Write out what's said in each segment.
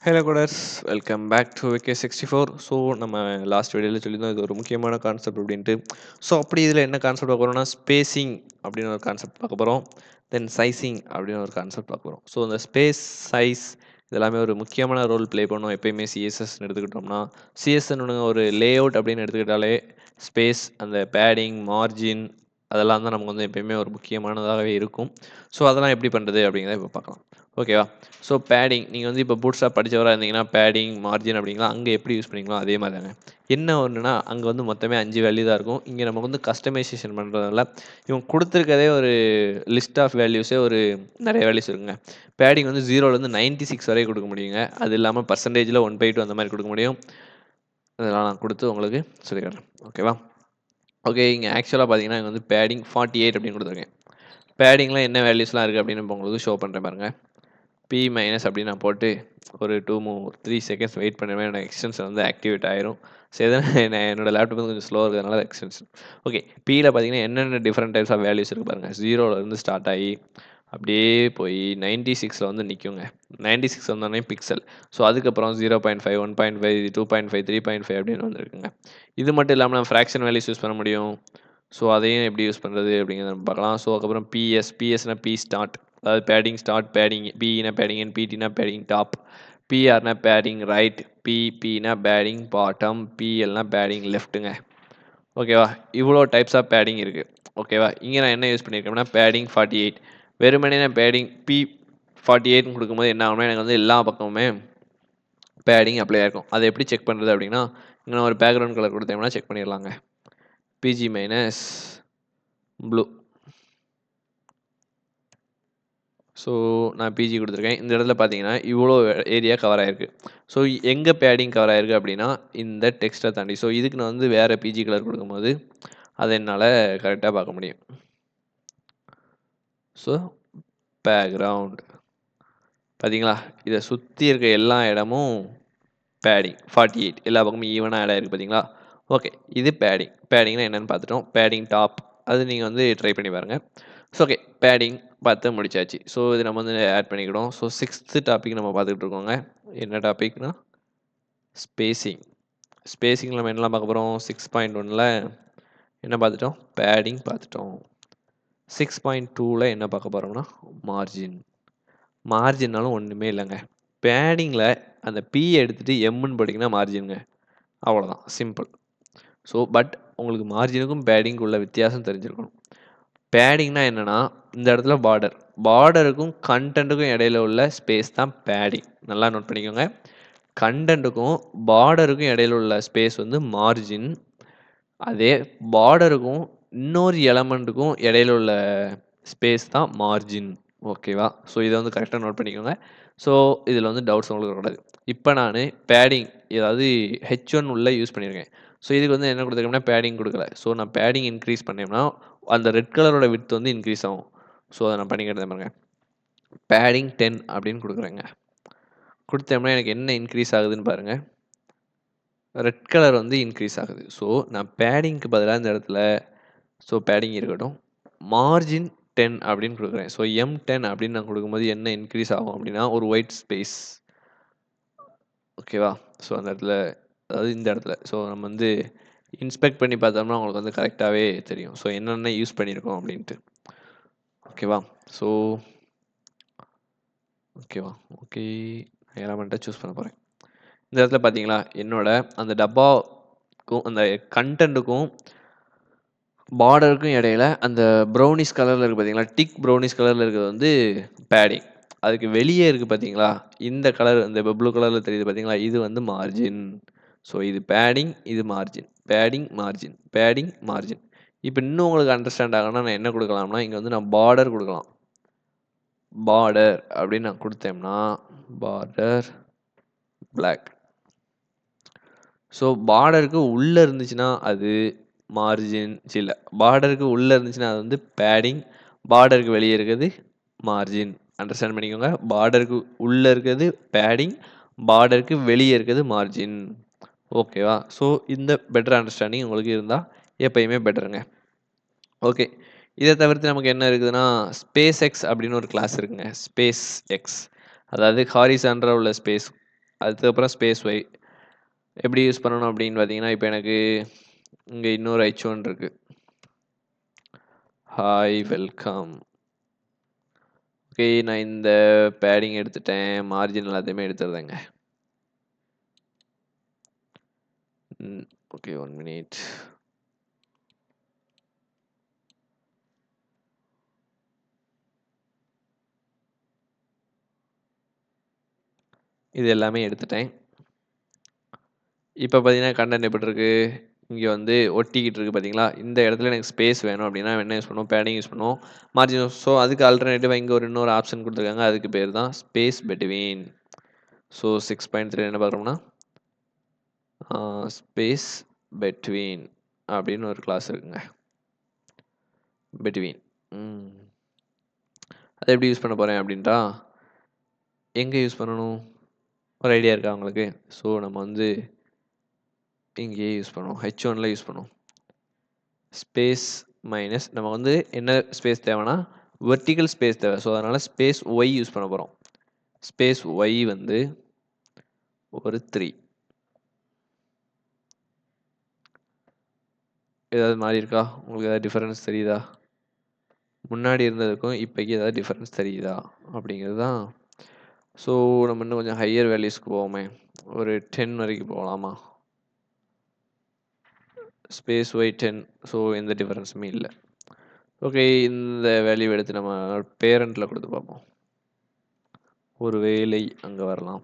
Hello கூடர்ஸ், welcome back to VK64. So நம்ம last வீடியோவில் சொல்லியிருந்தோம் இது ஒரு முக்கியமான கான்செப்ட் அப்படின்ட்டு. ஸோ அப்படி இதில் என்ன கான்செப்ட் பார்க்க போகிறோம்னா ஸ்பேசிங் அப்படின்னு ஒரு கான்செப்ட் பார்க்க போகிறோம். தென் சைஸிங் அப்படின்னு ஒரு கான்செப்ட் பார்க்க போகிறோம். ஸோ இந்த ஸ்பேஸ், சைஸ் இதெல்லாமே ஒரு முக்கியமான ரோல் ப்ளே பண்ணும். எப்பயுமே சிஎஸ்எஸ்ன்னு எடுத்துக்கிட்டோம்னா சிஎஸ்என்னு ஒரு லே அவுட் அப்படின்னு எடுத்துக்கிட்டாலே ஸ்பேஸ், அந்த பேடிங், மார்ஜின் அதெல்லாம் தான் நமக்கு வந்து எப்பயுமே ஒரு முக்கியமானதாகவே இருக்கும். ஸோ அதெல்லாம் எப்படி பண்ணுறது அப்படிங்கிறத இப்போ பார்க்கலாம். ஓகேவா? ஸோ பேடிங் நீங்கள் வந்து இப்போ பூட்ஸ்டாப் படித்தவராக இருந்தீங்கன்னா பேடிங், மார்ஜின் அப்படிங்களா அங்கே எப்படி யூஸ் பண்ணிங்களோ அதே மாதிரி தாங்க. என்ன ஒன்றுனா அங்கே வந்து மொத்தமே 5 வேல்யூ தான் இருக்கும். இங்கே நமக்கு வந்து கஸ்டமைசேஷன் பண்ணுறதால இவங்க கொடுத்துருக்கதே ஒரு லிஸ்ட் ஆஃப் வேல்யூஸே ஒரு நிறைய வேல்யூஸ் இருக்குங்க. பேடிங் வந்து 0லேருந்து 96 வரை கொடுக்க முடியுங்க. அது இல்லாமல் பர்சன்டேஜில் 1/2 அந்த மாதிரி கொடுக்க முடியும். அதெல்லாம் நான் கொடுத்து உங்களுக்கு சொல்லிடுறேன். ஓகேவா? ஓகே, இங்கே ஆக்சுவலாக பார்த்தீங்கன்னா இங்கே வந்து பேடிங் 48 அப்படின்னு கொடுத்துருக்கேன். பேடிங்கில் என்ன வேல்யூஸ்லாம் இருக்குது அப்படின்னு இப்போ உங்களுக்கு ஷோ பண்ணுறேன் பாருங்கள். P மைனஸ் அப்படின்னு நான் போட்டு ஒரு 3 செகண்ட்ஸ் வெயிட் பண்ணுவேன். என்னோட எக்ஸ்டென்ஷன் வந்து ஆக்டிவேட் ஆயிரும். ஸோ நான் என்னோட லேப்டாப் வந்து கொஞ்சம் ஸ்லோவாக இருக்கிறதுனால எக்ஸ்டென்ஷன். ஓகே, பியில் பார்த்தீங்கன்னா என்னென்ன டிஃப்ரெண்ட் டைப்ஸ் ஆஃப் வேல்யூஸ் இருக்குது பாருங்கள். 0லேருந்து ஸ்டார்ட் ஆகி அப்படியே போய் 96ல் வந்து நிற்குங்க. 96 வந்தோடனே பிக்சல். ஸோ அதுக்கப்புறம் 0.5, 1.5, 2.5, 3.5 அப்படின்னு வந்துருக்குங்க. இது மட்டும் இல்லாமல் நம்ம ஃப்ராக்ஷன் வேல்யூஸ் யூஸ் பண்ண முடியும். ஸோ அதையும் எப்படி யூஸ் பண்ணுறது அப்படிங்கிறத நம்ம பார்க்கலாம். ஸோ அதுக்கப்புறம் பிஎஸ்னா பி ஸ்டார்ட், அதாவது பேடிங் ஸ்டார்ட், பேடிங் பினா பேடிங் என், பிடினா பேடிங் டாப், பிஆர்னா பேடிங் ரைட், பினா பேடிங் பாட்டம், பிஎல்னா பேடிங் லெஃப்ட்டுங்க. ஓகேவா? இவ்வளோ டைப்ஸ் ஆஃப் பேடிங் இருக்குது. ஓகேவா? இங்கே நான் என்ன யூஸ் பண்ணியிருக்கேன்னா பேடிங் 48. வெறுமனே நான் பேடிங் P48 கொடுக்கும்போது என்ன ஆகும்னா எனக்கு வந்து எல்லா பக்கமுமே பேடிங் அப்ளை ஆகிருக்கும். அதை எப்படி செக் பண்ணுறது அப்படின்னா இங்கே நான் ஒரு பேக்ரவுண்ட் கலர் கொடுத்தோம்னா செக் பண்ணிடலாங்க. BG minus blue. ஸோ நான் பிஜி கொடுத்துருக்கேன். இந்த இடத்துல பார்த்தீங்கன்னா இவ்வளோ ஏரியா கவர் ஆகிருக்கு. ஸோ எங்கே பேடிங் கவர் ஆகிருக்கு அப்படின்னா இந்த டெக்ஸ்ட்டை தாண்டி. ஸோ இதுக்கு நான் வந்து வேறு பிஜி கலர் கொடுக்கும்போது அதை என்னால் கரெக்டாக பார்க்க முடியும். ஸோ பேக்ரவுண்ட் பார்த்தீங்களா, இதை சுற்றி இருக்க எல்லா இடமும் பேடிங் 48 எல்லா பக்கமும் ஈவனாக ஆட் ஆகிருக்கு பார்த்தீங்களா. ஓகே, இது பேடிங்னா என்னென்னு பார்த்துட்டோம். பேடிங் டாப் அது நீங்கள் வந்து ட்ரை பண்ணி பாருங்கள். ஸோ ஓகே, பேடிங் பார்த்து முடிச்சாச்சு. ஸோ இது நம்ம வந்து ஆட் பண்ணிக்கிட்டோம். ஸோ 6th டாபிக் நம்ம பார்த்துக்கிட்டு இருக்கோங்க. என்ன டாபிக்னா ஸ்பேசிங். ஸ்பேசிங்கில் நம்ம என்னெல்லாம் பார்க்க போகிறோம்? 6.1ல் என்ன பார்த்துட்டோம்? பேடிங் பார்த்துட்டோம். 6.2ல் என்ன பார்க்க போகிறோம்னா மார்ஜின். மார்ஜின்னாலும் ஒன்றுமே இல்லைங்க. பேடிங்கில் அந்த பி எடுத்துகிட்டு எம்முன்னு போட்டிங்கன்னா மார்ஜினுங்க. அவ்வளோதான், சிம்பிள். ஸோ பட் உங்களுக்கு மார்ஜினுக்கும் பேடிங்கும் உள்ள வித்தியாசம் தெரிஞ்சிருக்கணும். பேடிங்னா என்னென்னா இந்த இடத்துல பார்டருக்கும் கண்டென்ட்டுக்கும் இடையில உள்ள ஸ்பேஸ் தான் பேடிங். நல்லா நோட் பண்ணிக்கோங்க. கண்டென்ட்டுக்கும் பார்டருக்கும் இடையில உள்ள ஸ்பேஸ் வந்து மார்ஜின். அதே பார்டருக்கும் இன்னொரு எலமெண்ட்டுக்கும் இடையில உள்ள ஸ்பேஸ் தான் மார்ஜின். ஓகேவா? ஸோ இதை வந்து கரெக்டாக நோட் பண்ணிக்கோங்க. ஸோ இதில் வந்து டவுட்ஸ் உங்களுக்கு வரக்கூடாது. இப்போ நான் பேடிங் ஏதாவது H1 உள்ள யூஸ் பண்ணியிருக்கேன். ஸோ இதுக்கு வந்து என்ன கொடுத்துருக்கேன்னா பேடிங் கொடுக்கல. ஸோ நான் பேடிங் இன்க்ரீஸ் பண்ணேன்னா அந்த ரெட் கலரோட விட்த் வந்து இன்க்ரீஸ் ஆகும். ஸோ அதை நான் பண்ணிக்கிட்டேன் பாருங்க. பேடிங் 10 அப்படின்னு கொடுக்குறேங்க. கொடுத்தோம்னா எனக்கு என்ன இன்க்ரீஸ் ஆகுதுன்னு பாருங்கள். ரெட் கலர் வந்து இன்க்ரீஸ் ஆகுது. ஸோ நான் பேடிங்க்கு பதிலாக இந்த இடத்துல ஸோ பேடிங் இருக்கட்டும், மார்ஜின் 10 அப்படின்னு கொடுக்குறேன். ஸோ M10 அப்படின்னு நான் கொடுக்கும்போது என்ன இன்க்ரீஸ் ஆகும் அப்படின்னா ஒரு ஒயிட் ஸ்பேஸ். ஓகேவா? ஸோ அந்த இடத்துல, அதாவது இந்த இடத்துல ஸோ நம்ம வந்து இன்ஸ்பெக்ட் பண்ணி பார்த்தோம்னா உங்களுக்கு வந்து கரெக்டாகவே தெரியும். ஸோ என்னென்ன யூஸ் பண்ணியிருக்கோம் அப்படின்ட்டு. ஓகேவா? ஸோ ஓகே, நான் எலமெண்ட்டை சூஸ் பண்ண போகிறேன். இந்த இடத்துல பார்த்தீங்களா என்னோட அந்த டப்பாவுக்கும் அந்த கண்டென்ட்டுக்கும் பார்டருக்கும் இடையில அந்த ப்ரௌனிஷ் கலரில் இருக்குது பார்த்தீங்களா, டிக் ப்ரௌனிஷ் கலரில் இருக்கிறது வந்து பேடிங். அதுக்கு வெளியே இருக்குது பார்த்தீங்களா, இந்த கலர் இந்த ப்ளூ கலரில் தெரியுது பார்த்தீங்களா, இது வந்து மார்ஜின். ஸோ இது பேடிங், இது margin, padding margin, padding margin. இப்போ இன்னும் உங்களுக்கு அண்டர்ஸ்டாண்ட் ஆகணும்னா நான் என்ன கொடுக்கலாம்னா இங்கே வந்து நான் பார்டர் கொடுக்கலாம். பார்டர் அப்படின்னு நான் கொடுத்தேன்னா பார்டர் பிளாக். ஸோ பார்டருக்கு உள்ளே இருந்துச்சுன்னா அது மார்ஜின், இல்லை பார்டருக்கு உள்ளே இருந்துச்சுன்னா அது வந்து பேடிங், பார்டருக்கு வெளியே இருக்கிறது மார்ஜின். அண்டர்ஸ்டாண்ட் பண்ணிக்கோங்க. பார்டருக்கு உள்ளே இருக்கிறது பேடிங், பார்டருக்கு வெளியே இருக்கிறது மார்ஜின். ஓகேவா? ஸோ இந்த பெட்டர் அண்டர்ஸ்டாண்டிங் உங்களுக்கு இருந்தால் எப்பயுமே பெட்டருங்க. ஓகே, இதை தவிர்த்து நமக்கு என்ன இருக்குதுன்னா ஸ்பேஸ் எக்ஸ் அப்படின்னு ஒரு கிளாஸ் இருக்குங்க. ஸ்பேஸ் எக்ஸ் அதாவது ஹாரிசான்டராக உள்ள ஸ்பேஸ் அதுக்கப்புறம் ஸ்பேஸ் ஒய் எப்படி யூஸ் பண்ணணும் அப்படின்னு பார்த்தீங்கன்னா, இப்போ எனக்கு இங்கே இன்னொரு H1 இருக்கு. Hi welcome. ஓகே, நான் இந்த பேடிங் எடுத்துட்டேன், மார்ஜின் எல்லாத்தையுமே எடுத்துடுறேங்க. Okay, 1 minute. இது எல்லாமே எடுத்துட்டேன். இப்போ பார்த்தீங்கன்னா கண்டென்ட் எப்படி இருக்கு? இங்கே வந்து ஒட்டிக்கிட்டு இருக்கு பார்த்தீங்களா? இந்த இடத்துல எனக்கு ஸ்பேஸ் வேணும் அப்படின்னா என்ன யூஸ் பண்ணுவோம்? பேடிங் யூஸ் பண்ணுவோம். மார்ஜின். ஸோ அதுக்கு ஆல்டர்னேட்டிவாக இங்கே இன்னொரு ஆப்ஷன் கொடுத்துருக்காங்க. அதுக்கு பேர் தான் ஸ்பேஸ் பெட்வீன். ஸோ 6.3 என்ன பார்க்குறோம்னா ஸ்பேஸ் பெட்வீன் அப்படின்னு ஒரு கிளாஸ் இருக்குங்க. பெட்வீன். அதை எப்படி யூஸ் பண்ண போகிறேன் அப்படின்ட்டா, எங்கே யூஸ் பண்ணணும் ஒரு ஐடியா இருக்கா உங்களுக்கு? ஸோ நம்ம வந்து இங்கேயே யூஸ் பண்ணுவோம். H1ல யூஸ் பண்ணுவோம். ஸ்பேஸ் மைனஸ் நம்ம வந்து என்ன ஸ்பேஸ் தேவைன்னா வெர்டிக்கல் ஸ்பேஸ் தேவை. ஸோ அதனால் ஸ்பேஸ் ஒய் யூஸ் பண்ண போகிறோம். ஸ்பேஸ் ஒய் வந்து ஒரு 3. ஏதாவது மாறி இருக்கா? உங்களுக்கு ஏதாவது டிஃபரன்ஸ் தெரியுதா? முன்னாடி இருந்ததுக்கும் இப்போக்கி ஏதாவது டிஃபரன்ஸ் தெரியுதா அப்படிங்கிறது தான். ஸோ நம்ம இன்னும் கொஞ்சம் ஹையர் வேல்யூஸ்க்கு போவோமே. ஒரு 10 வரைக்கும் போகலாமா? Space Y 10. ஸோ எந்த டிஃபரன்ஸுமே இல்லை. ஓகே, இந்த வேல்யூ எடுத்து நம்ம பேரண்ட்டில் கொடுத்து பார்ப்போம். ஒரு வேலை அங்கே வரலாம்.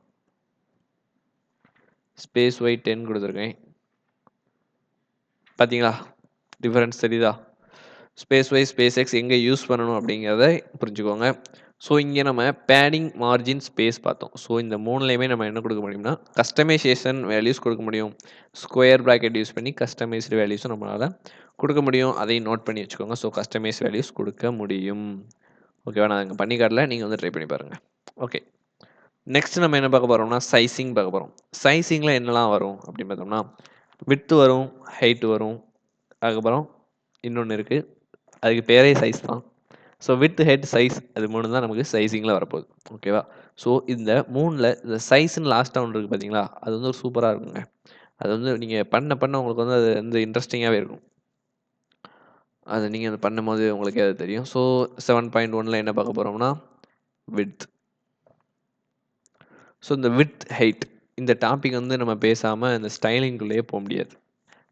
ஸ்பேஸ் ஒய் 10 கொடுத்துருக்கேன். பார்த்தீங்களா டிஃபரன்ஸ் தெரியுதா? ஸ்பேஸ் ஒய் ஸ்பேஸ் எக்ஸ் எங்கே யூஸ் பண்ணணும் அப்படிங்கிறத புரிஞ்சுக்கோங்க. ஸோ இங்கே நம்ம பேடிங் மார்ஜின் ஸ்பேஸ் பார்த்தோம். ஸோ இந்த மூணுலேயுமே நம்ம என்ன கொடுக்க முடியும்னா கஸ்டமைசேஷன் வேல்யூஸ் கொடுக்க முடியும். ஸ்கொயர் ப்ராக்கெட் யூஸ் பண்ணி கஸ்டமைஸ்டு வேல்யூஸும் நம்மளால் கொடுக்க முடியும். அதையும் நோட் பண்ணி வச்சுக்கோங்க. ஸோ கஸ்டமைஸ் வேல்யூஸ் கொடுக்க முடியும். ஓகேவா? நான் இங்கே பண்ணி காட்டல, நீங்கள் வந்து ட்ரை பண்ணி பாருங்கள். ஓகே, நெக்ஸ்ட் நம்ம என்ன பார்க்க போகிறோம்னா சைஸிங் பார்க்க போகிறோம். சைஸிங்கில் என்னெல்லாம் வரும் அப்படின்னு பார்த்தோம்னா விட்த் வரும், ஹைட் வரும், அதுக்கப்புறம் இன்னொன்று இருக்குது, அதுக்கு பேரே சைஸ் தான். ஸோ வித் ஹெட் சைஸ் அது 3 தான் நமக்கு சைஸிங்கில் வரப்போகுது. ஓகேவா? ஸோ இந்த 3ல் இந்த சைஸ்ன்னு லாஸ்ட்டாக ஒன்று இருக்குது பார்த்தீங்களா? அது வந்து ஒரு சூப்பராக இருக்குங்க. அது வந்து நீங்கள் பண்ண பண்ண உங்களுக்கு வந்து அது வந்து இன்ட்ரெஸ்டிங்காகவே இருக்கும். அது நீங்கள் அது பண்ணும்போது உங்களுக்கே அது தெரியும். ஸோ 7.1ல் என்ன பார்க்க போகிறோம்னா விட்த். ஸோ இந்த விட்த் ஹைட் இந்த டாபிக் வந்து நம்ம பேசாமல் இந்த ஸ்டைலிங்குள்ளேயே போக முடியாது.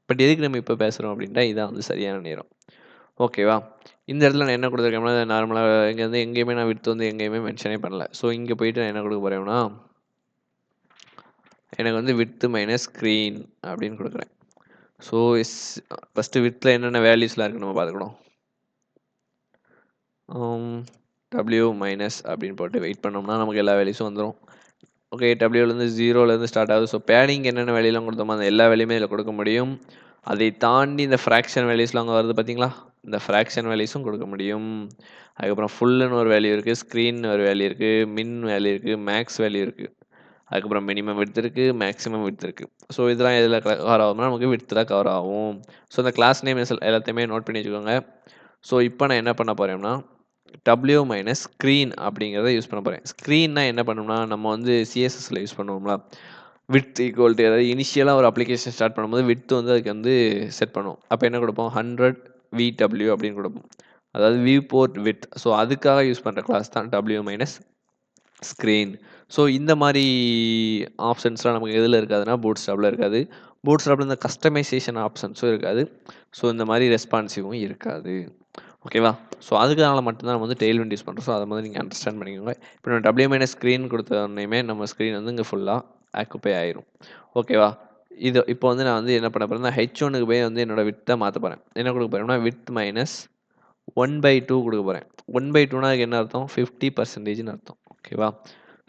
பட் எதுக்கு நம்ம இப்போ பேசுகிறோம் அப்படின்ட்டா இதான் வந்து சரியான நேரம். ஓகேவா? இந்த இடத்துல நான் என்ன கொடுத்துருக்கேன்னா நார்மலாக இங்கே வந்து எங்கேயுமே நான் விட்த் வந்து எங்கேயுமே மென்ஷனே பண்ணல. ஸோ இங்கே போயிட்டு நான் என்ன கொடுக்க போகிறேன்னா எனக்கு வந்து விட்த் மைனஸ் ஸ்க்ரீன் அப்படின்னு கொடுக்குறேன். ஸோ ஃபஸ்ட்டு விட்த்தில் என்னென்ன வேல்யூஸ்லாம் இருக்குது நம்ம பார்த்துக்கணும். டபிள்யூ மைனஸ் அப்படின்னு போட்டு வெயிட் பண்ணோம்னா நமக்கு எல்லா வேல்யூஸும் வந்துடும். ஓகே, டபிள்யூலேருந்து 0லேருந்து ஸ்டார்ட் ஆகுது. ஸோ பேடிங் என்னென்ன வேல்யூலாம் கொடுத்தோமோ அந்த எல்லா வேல்யூமே இதில் கொடுக்க முடியும். அதை தாண்டி இந்த ஃப்ராக்ஷன் வேல்யூஸ்லாம் அங்கே வருது பார்த்தீங்களா? இந்த ஃப்ராக்ஷன் வேல்யூஸும் கொடுக்க முடியும். அதுக்கப்புறம் ஃபுல்லுன்னு ஒரு வேல்யூ இருக்குது, ஸ்க்ரீன்னு ஒரு வேல்யூ இருக்குது, மின் வேல்யூ இருக்குது, மேக்ஸ் வேல்யூ இருக்குது. அதுக்கப்புறம் மினிமம் விட்த் இருக்குது, மேக்ஸிமம் விட்த் இருக்குது. ஸோ இதெல்லாம் எதில் கவர் ஆகும்னா நமக்கு விட்த்தில் கவர் ஆகும். ஸோ இந்த கிளாஸ் நேம் எல்லாத்தையுமே நோட் பண்ணி வச்சுக்கோங்க. ஸோ இப்போ நான் என்ன பண்ண போகிறேன்னா டபிள்யூ மைனஸ் ஸ்க்ரீன் அப்படிங்கிறத யூஸ் பண்ண போகிறேன். ஸ்க்ரீன்னா என்ன பண்ணோம்னா நம்ம வந்து சிஎஸ்எஸ்ல யூஸ் பண்ணுவோம்ல, விட்த் ஈக்குவல் டு அதாவது இனிஷியலாக ஒரு அப்ளிகேஷன் ஸ்டார்ட் பண்ணும்போது விட்த் வந்து அதுக்கு வந்து செட் பண்ணுவோம். அப்போ என்ன கொடுப்போம் 100 VW அப்படின்னு கொடுப்போம். அதாவது வியூ போர்ட் விட்த். ஸோ அதுக்காக யூஸ் பண்ணுற கிளாஸ் தான் டபிள்யூ மைனஸ் ஸ்க்ரீன். ஸோ இந்த மாதிரி ஆப்ஷன்ஸ்லாம் நமக்கு எதில் இருக்காதுன்னா பூட் ஸ்டாப்பில் இருக்காது. பூட் ஸ்டாப்பில் இந்த கஸ்டமைசேஷன் ஆப்ஷன்ஸும் இருக்காது. ஸோ இந்த மாதிரி ரெஸ்பான்சிவும் இருக்காது. ஓகேவா? ஸோ அதுக்காக மட்டும்தான் நம்ம வந்து டெய்ல்விண்ட் யூஸ் பண்ணுறோம். ஸோ அதை வந்து நீங்கள் அண்டர்ஸ்டாண்ட் பண்ணிக்கோங்க. இப்போ நம்ம டபிள்யூ மைனஸ் ஸ்க்ரீன் கொடுத்தோடனேயுமே நம்ம ஸ்க்ரீன் வந்து இங்கே ஃபுல்லாக ஆக்குப்பை ஆயிரும். ஓகேவா? இது இப்போ வந்து நான் வந்து என்ன பண்ண போகிறேன்னா H1க்கு போய் வந்து என்னோட வித்தை மாற்ற போகிறேன். என்ன கொடுக்க போகிறேன்னா வித் மைனஸ் 1/2 கொடுக்க போகிறேன். 1/2னா அதுக்கு என்ன அர்த்தம்? 50%ன்னு அர்த்தம். ஓகேவா?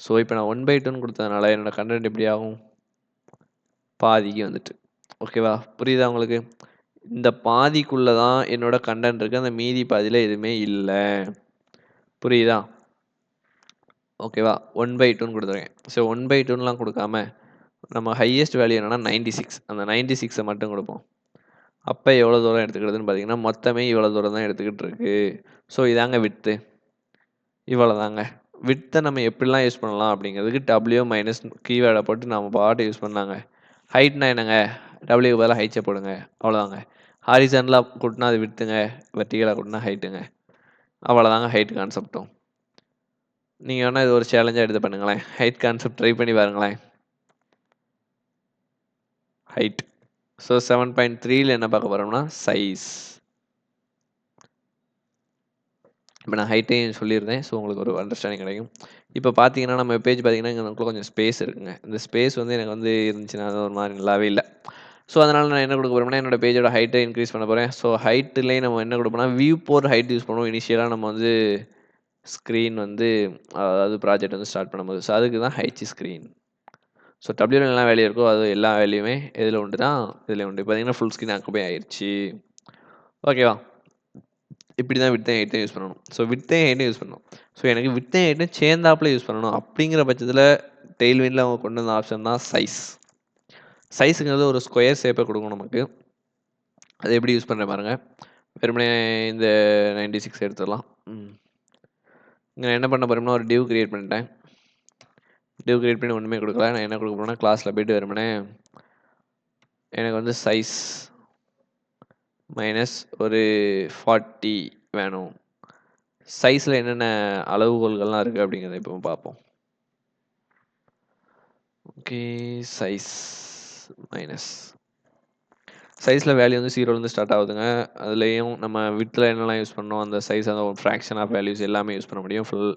ஸோ இப்போ நான் 1/2ன்னு கொடுத்ததுனால என்னோட கண்டென்ட் எப்படி ஆகும்? பாதிக்கு வந்துட்டு. ஓகேவா? புரியுதா உங்களுக்கு? இந்த பாதிக்குள்ள தான் என்னோட கண்டென்ட் இருக்கு. அந்த மீதி பாதியில எதுவுமே இல்ல. புரியுதா? ஓகேவா? 1/2ன்னு கொடுத்துருக்கேன். ஸோ 1/2ன்னுலாம் கொடுக்காம நம்ம ஹையஸ்ட் வேல்யூ என்னன்னா 96. அந்த 96 மட்டும் கொடுப்போம். அப்போ எவ்வளோ தூரம் எடுத்துக்கிறதுன்னு பார்த்தீங்கன்னா மொத்தமே இவ்வளோ தூரம் தான் எடுத்துக்கிட்டு இருக்கு. ஸோ இதாங்க விட்த்து. இவ்வளோ தாங்க. விட்த்தை நம்ம எப்படிலாம் யூஸ் பண்ணலாம் அப்படிங்கிறதுக்கு டபிள்யூ மைனஸ் கீவேர்டை போட்டு நம்ம பாட்டு யூஸ் பண்ணாங்க. ஹைட்னா என்னங்க? டபிள்யூக்கு பதிலாக ஹைட்ஸை போடுங்க, அவ்வளோதாங்க. ஹாரிசான்டலாக கூட்டினா அது விட்த்துங்க, வெர்டிகலாக கூட்டினா ஹைட்டுங்க. அவ்வளோதாங்க ஹைட் கான்செப்ட்டும். நீங்கள் வேணால் இது ஒரு சேலஞ்சாக எடுத்து பண்ணுங்களேன். ஹைட் கான்செப்ட் ட்ரை பண்ணி பாருங்களேன். ஹைட். ஸோ 7.3ல என்ன பார்க்க போகிறோம்னா சைஸ். இப்போ நான் ஹைட்டையும் சொல்லியிருந்தேன். ஸோ உங்களுக்கு ஒரு அண்டர்ஸ்டாண்டிங் கிடைக்கும். இப்போ பார்த்தீங்கன்னா நம்ம பேஜ் பார்த்தீங்கன்னா எனக்குள்ள கொஞ்சம் ஸ்பேஸ் இருக்குங்க. இந்த ஸ்பேஸ் வந்து எனக்கு வந்து இருந்துச்சுன்னா அது ஒரு மாதிரி நல்லாவே இல்லை. ஸோ அதனால் நான் என்ன கொடுக்க போகிறோம்னா என்னோட பேஜோட ஹைட்டை இன்க்ரீஸ் பண்ண போகிறேன். ஸோ ஹைட்டுலேயே நம்ம என்ன கொடுப்போம்னா வியூ போர் ஹைட் யூஸ் பண்ணுவோம். இனிஷியலாக நம்ம வந்து ஸ்க்ரீன் வந்து அதாவது ப்ராஜெக்ட் வந்து ஸ்டார்ட் பண்ணும்போது. ஸோ அதுக்கு தான் ஹைச் ஸ்க்ரீன். ஸோ டபிள்யூல என்ன வேல்யூ இருக்கோ அது எல்லா வேல்யூமே இதில் உண்டு தான் இதில் உண்டு. பார்த்தீங்கன்னா ஃபுல் ஸ்க்ரீன் ஆக்குப்பே ஆயிடுச்சு. ஓகேவா? இப்படி தான் விட்த்தையும் ஹைட்டையும் யூஸ் பண்ணணும். ஸோ விட்த்தையும் ஹைட்டையும் யூஸ் பண்ணணும். ஸோ எனக்கு விட்த்தையும் ஹைட்டையும் சேர்ந்தாப்புல யூஸ் பண்ணணும். அப்படிங்கிற பட்சத்தில் டெய்ல்விண்டில் அவங்க கொண்டு வந்த ஆப்ஷன் தான் சைஸ். சைஸுங்கிறது ஒரு ஸ்கொயர் ஷேப்பை கொடுக்கும் நமக்கு. அது எப்படி யூஸ் பண்ணுற பாருங்க. வெறுமனே இந்த 96 எடுத்துடலாம். இங்கே என்ன பண்ண போகிறோம்னா ஒரு டிவ் கிரியேட் பண்ணிட்டேன். டிவ் கிரியேட் பண்ணி ஒன்றுமே கொடுக்கல. நான் என்ன கொடுக்க போகிறேன்னா கிளாஸில் போய்ட்டு வெறுமனே எனக்கு வந்து சைஸ் மைனஸ் ஒரு 40 வேணும். சைஸில் என்னென்ன அளவுகோல்கள்லாம் இருக்குது அப்படிங்கிறத இப்போ பார்ப்போம். ஓகே, சைஸ் மைனஸ் சைஸில் வேல்யூ வந்து 0லேருந்து ஸ்டார்ட் ஆகுதுங்க. அதுலேயும் நம்ம வித்தில் என்னெல்லாம் யூஸ் பண்ணோம் அந்த சைஸ் அந்த ஃப்ராக்ஷன் ஆஃப் வேல்யூஸ் எல்லாமே யூஸ் பண்ண முடியும். ஃபுல்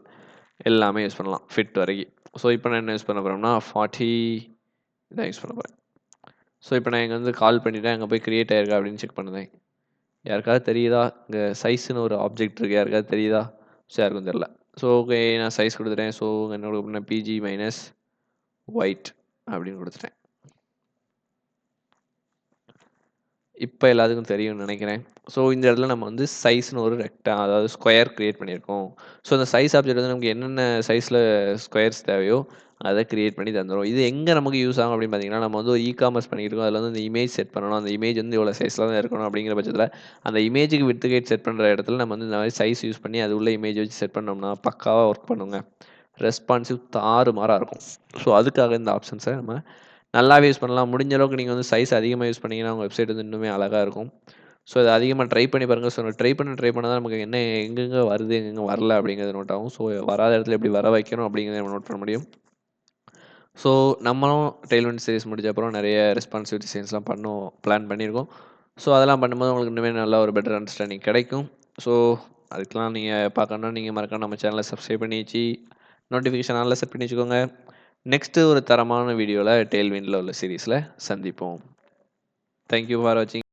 எல்லாமே யூஸ் பண்ணலாம் ஃபிட் வரைக்கும். ஸோ இப்போ நான் என்ன யூஸ் பண்ண போகிறோம்னா 40 இதான் யூஸ் பண்ண போகிறேன். ஸோ இப்போ நான் இங்கே வந்து கால் பண்ணிவிட்டேன். அங்கே போய் க்ரியேட் ஆயிருக்கா அப்படின்னு செக் பண்ணுறேன். யாருக்காவது தெரியுதா? இங்கே சைஸ்னு ஒரு ஆப்ஜெக்ட் இருக்குது, யாருக்காவது தெரியுதா? ஸோ யாருக்கும் தெரில. ஸோ ஓகே, நான் சைஸ் கொடுத்துட்டேன். ஸோ என்ன கொடுப்பேன்னா பிஜி மைனஸ் ஒயிட் அப்படின்னு கொடுத்துட்டேன். இப்போ எல்லாத்துக்கும் தெரியும்னு நினைக்கிறேன். ஸோ இந்த இடத்துல நம்ம வந்து சைஸ்னு ஒரு அதாவது ஸ்கொயர் க்ரியேட் பண்ணியிருக்கோம். ஸோ அந்த சைஸ் ஆப்ஜெக்ட் வந்து நமக்கு என்னென்ன சைஸில் ஸ்கொயர்ஸ் தேவையோ அதை க்ரியேட் பண்ணி தந்துடும். இது எங்கே நமக்கு யூஸ் ஆகும் அப்படின்னு பார்த்தீங்கன்னா, நம்ம வந்து ஒரு இ-காமர்ஸ் பண்ணிட்டு இருக்கோம். அதில் வந்து அந்த இமேஜ் செட் பண்ணணும். அந்த இமேஜ் வந்து இவ்வளோ சைஸில் தான் இருக்கணும் அப்படிங்கிற பட்சத்தில் அந்த இமேஜுக்கு விட்த் ஹைட் செட் பண்ணுற இடத்துல நம்ம வந்து இந்த மாதிரி சைஸ் யூஸ் பண்ணி அது உள்ள இமேஜ் வச்சு செட் பண்ணோம்னா பக்காவாக ஒர்க் பண்ணுங்க. ரெஸ்பான்சிவ் தாறுமாறாக இருக்கும். ஸோ அதுக்காக இந்த ஆப்ஷன்ஸை நம்ம நல்லாவே யூஸ் பண்ணலாம். முடிஞ்ச அளவுக்கு நீங்கள் வந்து சைஸ் அதிகமாக யூஸ் பண்ணிங்கன்னா உங்கள் வெப்சைட் வந்து இன்னுமே அழகாக இருக்கும். ஸோ அதை அதிகமாக ட்ரை பண்ணி பாருங்கள். ஸோ ட்ரை பண்ண தான் நமக்கு என்ன எங்கெங்கே வருது எங்கெங்கே வரல அப்படிங்கிறது நோட் ஆகும். ஸோ வராத இடத்துல எப்படி வர வைக்கணும் அப்படிங்கிறத நம்ம நோட் பண்ண முடியும். ஸோ நம்மளும் டெய்ல்விண்ட் சீரிஸ் முடிச்ச அப்புறம் நிறைய ரெஸ்பான்சிவ் டிசைன்ஸ்லாம் பிளான் பண்ணியிருக்கோம். ஸோ அதெல்லாம் பண்ணும்போது உங்களுக்கு இன்னுமே நல்ல ஒரு பெட்டர் அண்டர்ஸ்டாண்டிங் கிடைக்கும். ஸோ அதுக்கெலாம் நீங்கள் பார்க்கணுன்னா நீங்கள் மறக்காம நம்ம சேனலை சப்ஸ்கிரைப் பண்ணி வச்சு நோட்டிஃபிகேஷன் ஆனில் செட் பண்ணி வச்சுக்கோங்க. நெக்ஸ்ட்டு ஒரு தரமான வீடியோவில் டெய்ல்விண்டில் உள்ள சீரீஸில் சந்திப்போம். தேங்க்யூ ஃபார் வாட்சிங்.